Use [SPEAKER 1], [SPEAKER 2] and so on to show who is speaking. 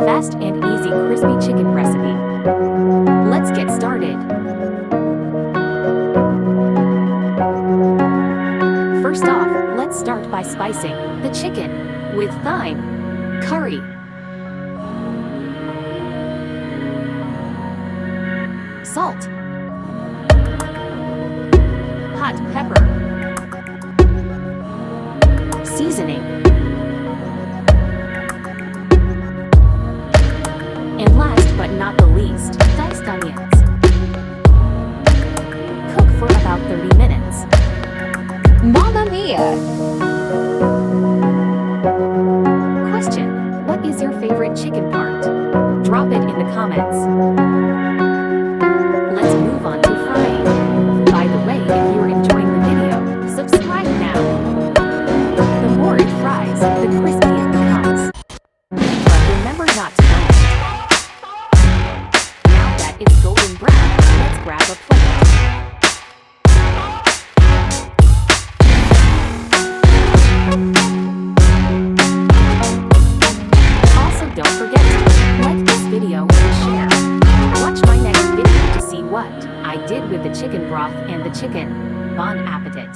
[SPEAKER 1] Fast and easy crispy chicken recipe. Let's get started. First off, let's start by spicing the chicken with thyme, curry, salt, hot pepper, seasoning, and last but not the least, diced onions. Cook for about 30 minutes.
[SPEAKER 2] Mamma mia!
[SPEAKER 1] Question: what is your favorite chicken part? Drop it in the comments. Let's move on to frying. By the way, if you're enjoying the video, subscribe now. The more it fries, the crispier it becomes. But remember not to burn it. Now that it's golden brown, let's grab a plate. Don't forget to like this video and share. Watch my next video to see what I did with the chicken broth and the chicken. Bon appetit!